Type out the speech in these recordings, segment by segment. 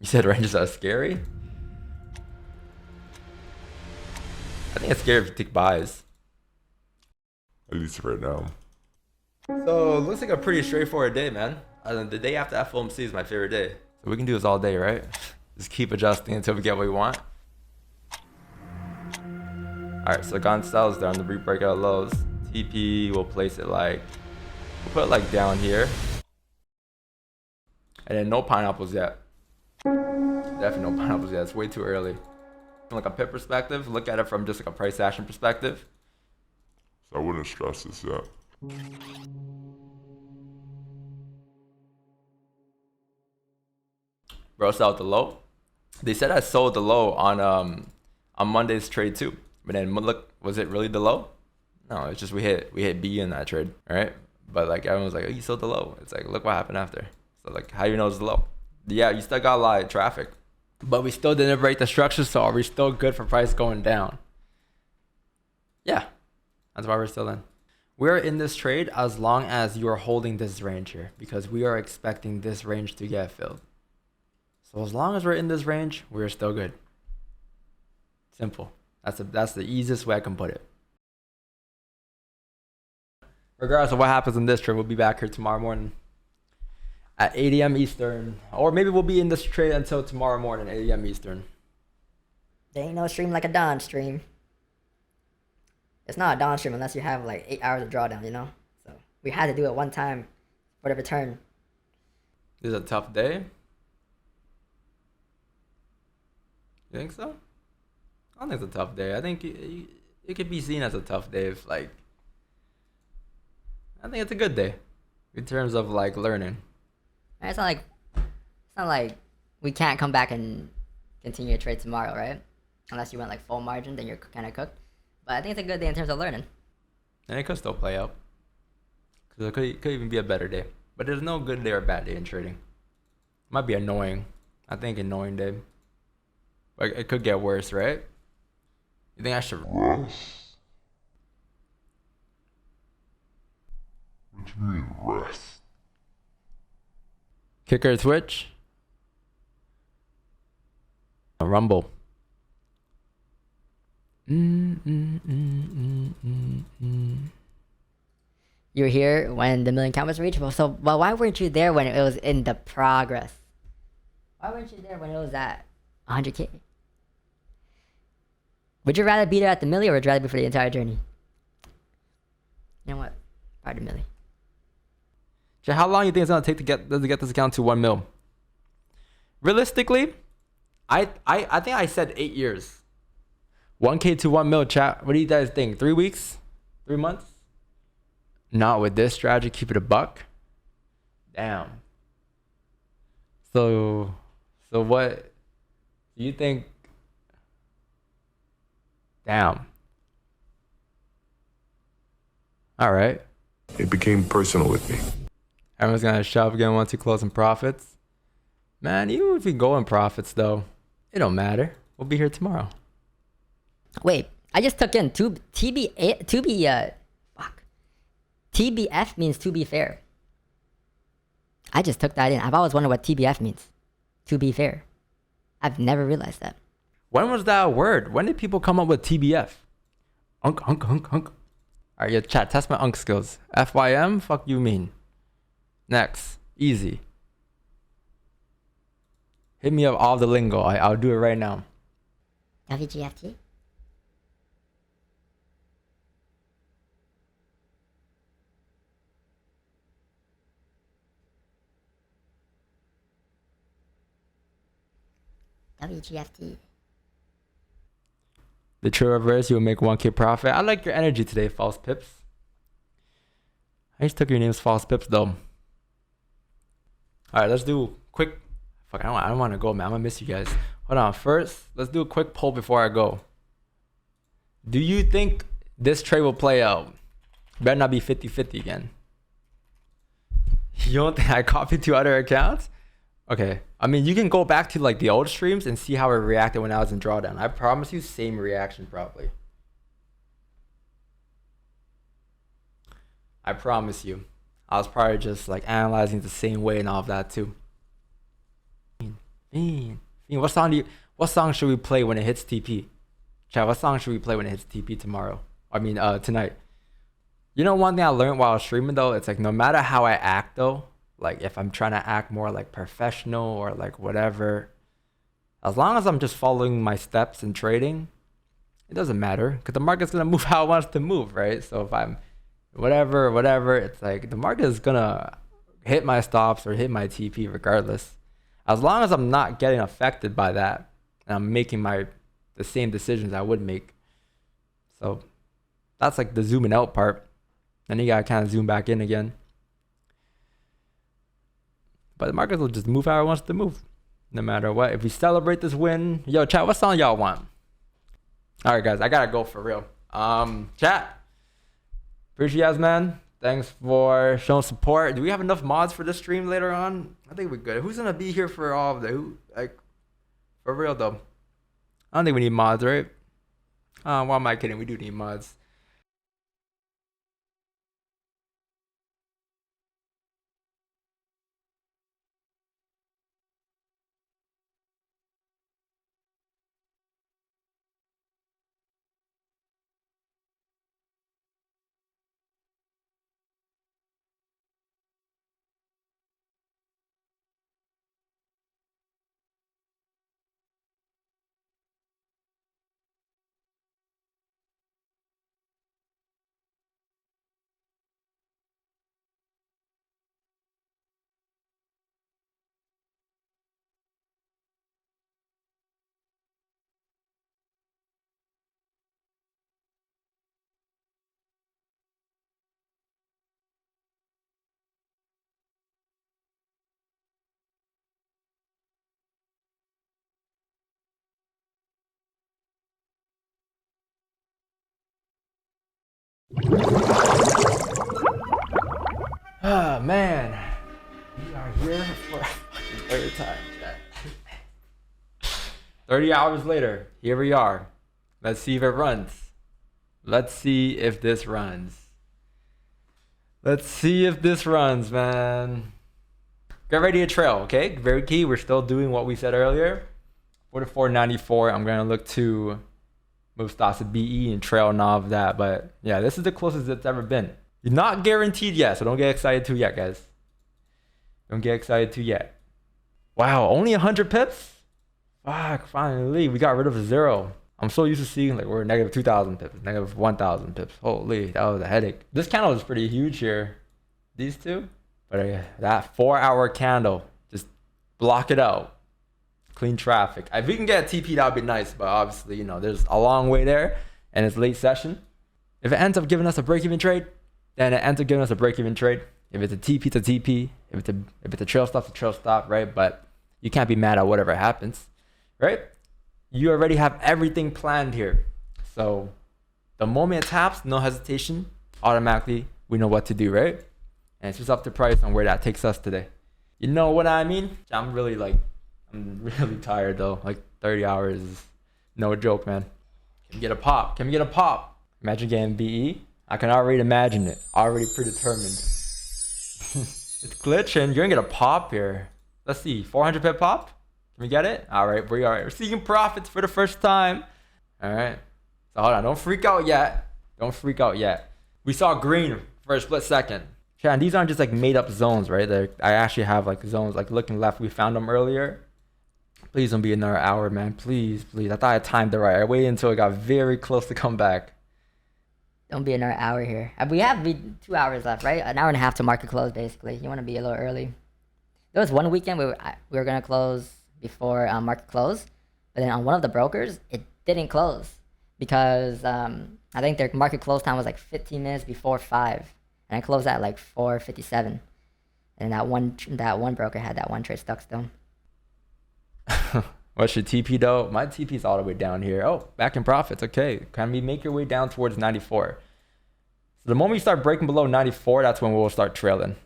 You said ranges are scary? I think it's scary if you take buys. At least right now. So, it looks like a pretty straightforward day, man. The day after FOMC is my favorite day. So we can do this all day, right? Just keep adjusting until we get what we want. Alright, so gun sells there on the breakout lows. TP, we'll place it like, we'll put it like down here. And then no pineapples yet. Definitely no pineapples yet. It's way too early. From like a pip perspective, look at it from just like a price action perspective. So I wouldn't stress this yet. Bro, sell at the low. They said I sold the low on Monday's trade too. But then look, was it really the low? No, it's just we hit B in that trade, right? But like everyone was like, oh, you sold the low. It's like, look what happened after. So like, how do you know it's the low? Yeah, you still got a lot of traffic, but we still didn't break the structure, so are we still good for price going down? Yeah, that's why we're still in. We're in this trade as long as you are holding this range here, because we are expecting this range to get filled. So as long as we're in this range, we're still good. Simple. That's the easiest way I can put it. Regardless of what happens in this trade, we'll be back here tomorrow morning at 8 a.m. Eastern. Or maybe we'll be in this trade until tomorrow morning, 8 a.m. Eastern. There ain't no stream like a dawn stream. It's not a dawn stream unless you have like 8 hours of drawdown, you know? So we had to do it one time for the return. This is a tough day. You think so? I don't think it's a tough day. I think it could be seen as a tough day if like, I think it's a good day in terms of like learning. It's not like we can't come back and continue to trade tomorrow, right? Unless you went like full margin, then you're kind of cooked. But I think it's a good day in terms of learning. And it could still play out. Because it could even be a better day. But there's no good day or bad day in trading. Might be annoying. I think annoying day. But it could get worse, right? You think I should Rest? What do you mean rest? kicker Twitch? Rumble. You were here when the million count was reached. So, well, why weren't you there when it was in the progress? Why weren't you there when it was at 100K? Would you rather be there at the milli, or would you rather be for the entire journey? You know what? Probably the milli. How long do you think it's gonna take to get this account to 1 mil? Realistically, I think I said 8 years. 1K to 1 mil, chat. What do you guys think? 3 weeks? 3 months? Not with this strategy. Keep it a buck. Damn. So what do you think? Damn. All right. It became personal with me. Everyone's gonna shove again once you close in profits. Man, even if we go in profits though, it don't matter. We'll be here tomorrow. Wait, I just took in TBF means to be fair. I just took that in. I've always wondered what TBF means. To be fair. I've never realized that. When was that a word? When did people come up with TBF? Unk. Alright, yeah, chat, test my unk skills. FYM? Fuck you mean. Next. Easy. Hit me up all the lingo. I'll do it right now. WGFT? WGFT. The true reverse, you'll make 1K profit. I like your energy today, False Pips. I just took your name's False Pips though. Alright, let's do quick. Fuck, I don't want to go, man. I'm gonna miss you guys. Hold on. First, let's do a quick poll before I go. Do you think this trade will play out? Better not be 50-50 again. You don't think I copied 2 other accounts? Okay. I mean, you can go back to like the old streams and see how it reacted when I was in drawdown. I promise you, same reaction probably. I promise you. I was probably just like analyzing the same way and all of that too. Fiend, what song should we play when it hits TP? Chat, what song should we play when it hits TP tomorrow? I mean, tonight. You know, one thing I learned while streaming though, it's like no matter how I act though, like if I'm trying to act more like professional or like whatever, as long as I'm just following my steps and trading, it doesn't matter because the market's gonna move how it wants to move, right? So if I'm whatever, it's like the market is gonna hit my stops or hit my TP regardless. As long as I'm not getting affected by that and I'm making the same decisions I would make. So that's like the zooming out part. Then you gotta kind of zoom back in again. But the market will just move how it wants to move, no matter what. If we celebrate this win, yo, chat, what song y'all want? All right, guys, I gotta go for real. Chat, appreciate you, man. Thanks for showing support. Do we have enough mods for this stream later on? I think we're good. Who's gonna be here for all of the for real though? I don't think we need mods, right? Why am I kidding? We do need mods. Ah, man. We are here for a fucking third time, chat. 30 hours later, here we are. Let's see if it runs. Let's see if this runs. Let's see if this runs, man. Get ready to trail, okay? Very key. We're still doing what we said earlier. 44.94. I'm going to look to move stocks to BE and trail and all of that. But yeah, this is the closest it's ever been. You're not guaranteed yet, so don't get excited too yet, guys. Don't get excited too yet. Wow, only 100 pips? Fuck, finally, we got rid of a zero. I'm so used to seeing like we're negative 2,000 pips, negative 1,000 pips. Holy, that was a headache. This candle is pretty huge here. These two. But that 4-hour candle, just block it out. Clean traffic. If we can get a TP, that would be nice. But obviously, you know, there's a long way there. And it's late session. If it ends up giving us a break-even trade, then it ends up giving us a break-even trade. If it's a TP, it's a TP. If it's a trail stop, it's a trail stop, right? But you can't be mad at whatever happens, right? You already have everything planned here. So the moment it taps, no hesitation, automatically we know what to do, right? And it's just up to price on where that takes us today. You know what I mean? I'm really tired though. Like 30 hours is no joke, man. Can we get a pop? Can we get a pop? Imagine getting BE. I can already imagine it. Already predetermined. It's glitching. You're gonna get a pop here. Let's see. 400 pip pop? Can we get it? All right, we are seeing profits for the first time. All right. So hold on. Don't freak out yet. Don't freak out yet. We saw green for a split second. Chan, these aren't just like made up zones, right? I actually have like zones. Like looking left, we found them earlier. Please don't be another hour, man. Please, please. I thought I timed it right. I waited until it got very close to come back. Don't be another hour here. We have 2 hours left, right? An hour and a half to market close, basically. You want to be a little early. There was one weekend we were going to close before market close. But then on one of the brokers, it didn't close. Because I think their market close time was like 15 minutes before 5. And I closed at like 4:57. And that one broker had that one trade stuck still. What's your TP though? My TP is all the way down here. Oh, back in profits. Okay. Can we make your way down towards 94? So the moment you start breaking below 94, that's when we'll start trailing.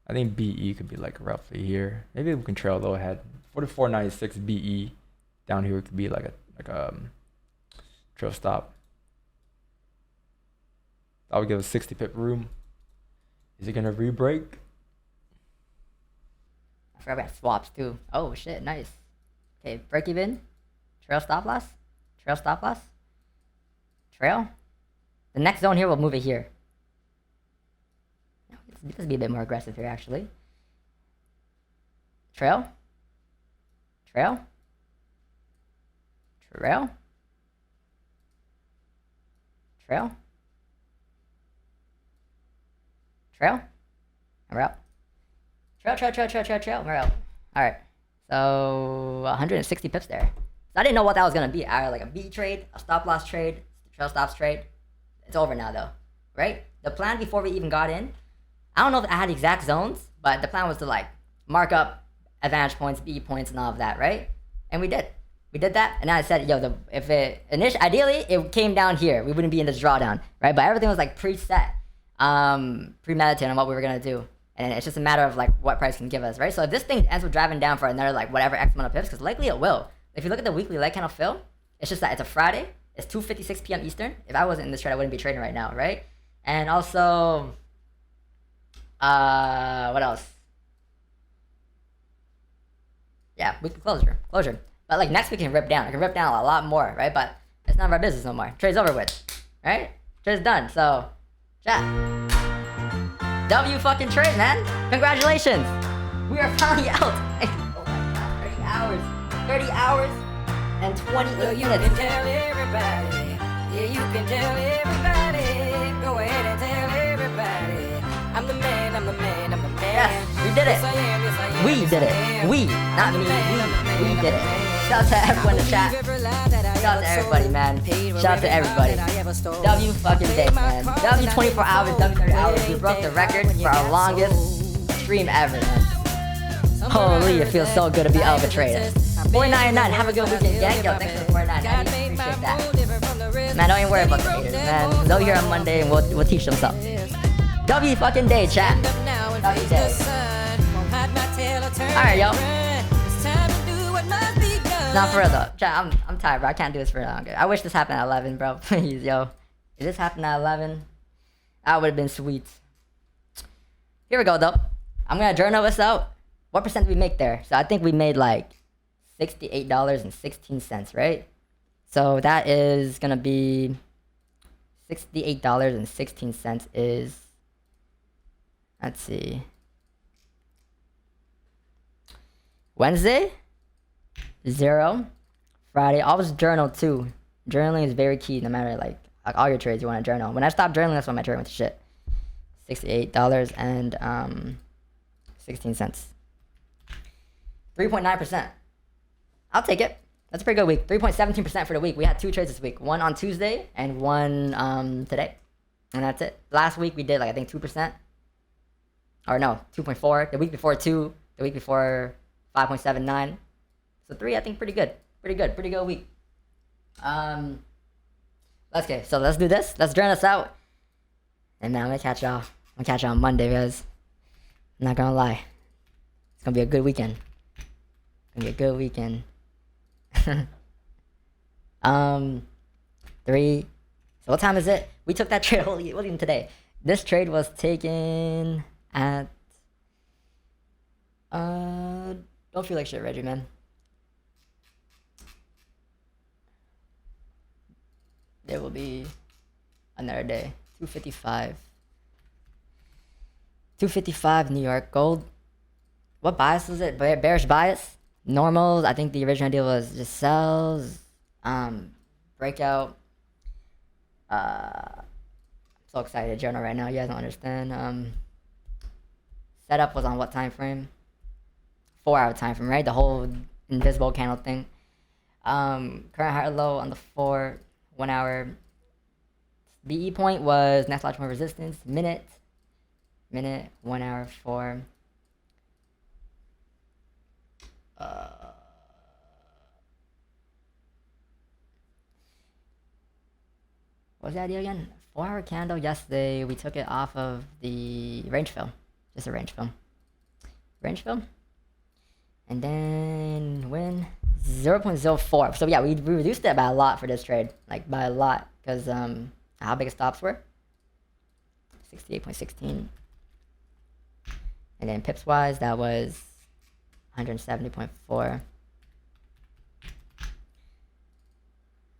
I think BE could be like roughly here. Maybe we can trail a little ahead. 44.96 BE. Down here could be like a trail stop. That would give us 60 pip room. Is it gonna re-break? I forgot about swaps too. Oh shit, nice. Okay, break even. Trail stop loss. Trail stop loss. Trail. The next zone here will move it here. Let's be a bit more aggressive here, actually. Trail. Trail. Trail. Trail. Trail. And we're out. Trail. We're out. Alright. So 160 pips there. So I didn't know what that was gonna be. Either like a B trade, a stop loss trade, trail stops trade. It's over now though. Right? The plan before we even got in, I don't know if I had exact zones, but the plan was to like mark up advantage points, B points, and all of that, right? And we did. We did that, and I said, yo, ideally it came down here, we wouldn't be in this drawdown, right? But everything was like preset, premeditated on what we were gonna do, and it's just a matter of like what price can give us, right? So if this thing ends up driving down for another like whatever X amount of pips, because likely it will. If you look at the weekly leg candle fill, it's just that it's a Friday, it's 2:56 p.m. Eastern. If I wasn't in this trade, I wouldn't be trading right now, right? And also, what else? Yeah, weekly closure. But like next week can rip down. I can rip down a lot more, right? But it's none of our business no more. Trade's over with, right? Trade's done. So, chat. W fucking trade, man. Congratulations. We are finally out. Oh my god, 30 hours and 28 Well, you minutes. can tell everybody. Yeah, you can tell everybody. Go ahead and tell everybody. I'm the man. Yes, we did it. Yes, I am. Yes, I am. We Yes, did I it. am. We, not me. We did it. Shout out to everyone in the chat. Shout out to everybody, man. Shout out to everybody. W fucking day, man. W 24 hours, W 30 hours. We broke the record for our longest stream ever, man. Holy, it feels so good to be out of a trader. 499, have a good weekend, gang. Yo, thanks for the 499. I really appreciate that. Man, don't even worry about the haters, man. They'll be here on Monday and we'll teach them something. W fucking day, chat. W day. Alright, yo. Not for real though. Chat, I'm tired, bro. I can't do this for longer. I wish this happened at 11, bro. Please, yo. If this happened at 11, that would have been sweet. Here we go, though. I'm gonna journal this out. What percent did we make there? So I think we made like $68.16, right? So that is gonna be $68.16 is, let's see, Wednesday, 0. Friday, always journal too. Journaling is very key, no matter like all your trades you want to journal. When I stopped journaling, that's when my trade went to shit. $68 and 16 cents. 3.9%. I'll take it. That's a pretty good week. 3.17% for the week. We had 2 trades this week. One on Tuesday and one today. And that's it. Last week we did like I think 2%. Or no, 2.4. The week before 2. The week before 5.79. So 3, I think pretty good. Pretty good week. Let's go. So let's do this. Let's journal us out. And now I'm gonna catch y'all. I'm gonna catch y'all on Monday, guys. I'm not gonna lie. It's gonna be a good weekend. It's gonna be a good weekend. 3. So what time is it? We took that trade. What even today? This trade was taken at don't feel like shit, Reggie, man. There will be another day. 255. 255 New York gold. What bias was it? Bearish bias. Normals. I think the original deal was just sells. Breakout. I'm so excited to journal right now. You guys don't understand. Setup was on what time frame? 4-hour time frame, right? The whole invisible candle thing. Current high or low on the 4 1 hour. BE point was next logical resistance. Minute 1 hour 4. What was the idea again? 4-hour candle yesterday. We took it off of the range fill. Just a range fill. Range fill. And then when 0.04. So yeah, we reduced it by a lot for this trade. Like by a lot. Because how big the stops were? 68.16. And then pips wise, that was 170.4.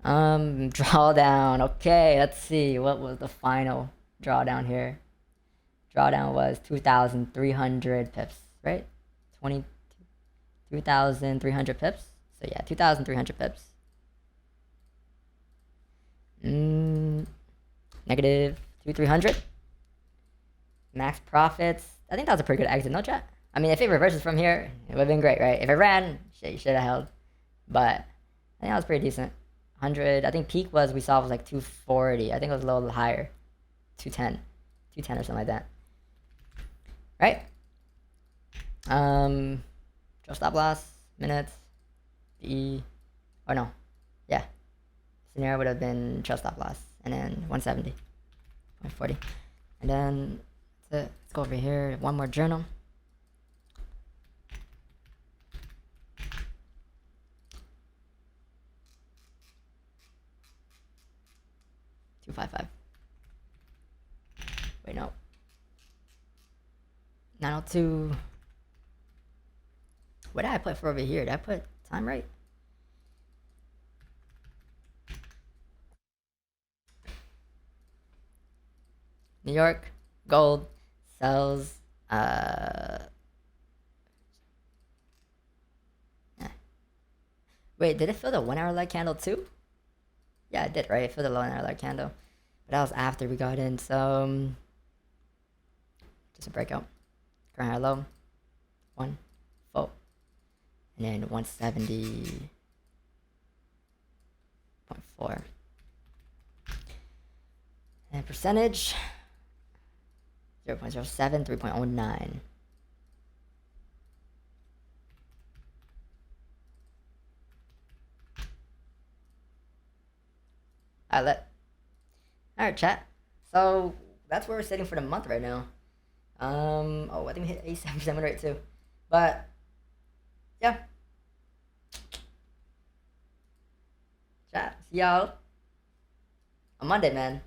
Drawdown. Okay, let's see. What was the final drawdown here? Drawdown was 2,300 pips, right? 2,300 pips. So yeah, 2,300 pips. Negative 2,300. Max profits. I think that was a pretty good exit, no chat? I mean, if it reverses from here, it would have been great, right? If it ran, shit, you should have held. But I think that was pretty decent. 100. I think peak we saw was like 240. I think it was a little higher. 210. 210 or something like that. Right? Draw stop loss, minutes, E. Oh no. Yeah. Scenario would have been trail stop loss. And then 170. 140. And then that's it. Let's go over here. One more journal. $255. Wait, no. 902. What did I put for over here? Did I put time right? New York, gold, sells, Wait, did it fill the 1 hour light candle too? Yeah, it did, right? It filled the 1 hour light candle. But that was after we got in, so... just a breakout. Current high low. 1, 4. And then 170.4. And percentage... 0.07, 3.09. Alright, chat. So that's where we're sitting for the month right now. Oh, I think we hit 87% win rate too. But yeah. Chat. See y'all on Monday, man.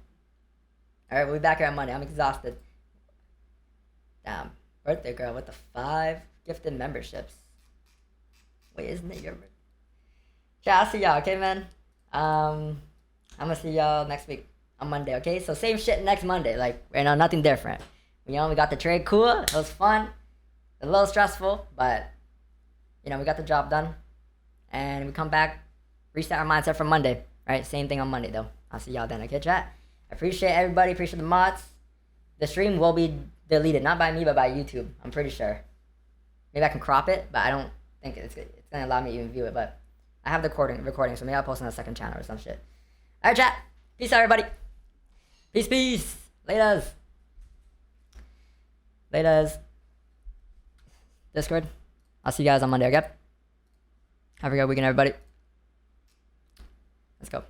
Alright, we'll be back here on Monday. I'm exhausted. Damn. Birthday girl with the 5 gifted memberships. Wait, isn't it your birthday? Chat, I'll see y'all, okay, man? I'm gonna see y'all next week on Monday, okay? So same shit next Monday, like, you know, nothing different. You know, we got the trade cool, it was fun, a little stressful, but, you know, we got the job done. And we come back, reset our mindset for Monday, right? Same thing on Monday, though. I'll see y'all then, okay, chat? I appreciate everybody, appreciate the mods. The stream will be deleted, not by me, but by YouTube, I'm pretty sure. Maybe I can crop it, but I don't think it's gonna allow me to even view it, but I have the recording, so maybe I'll post on a second channel or some shit. Alright, chat. Peace out, everybody. Peace, peace. Laters. Laters. Discord. I'll see you guys on Monday, okay? Have a good weekend, everybody. Let's go.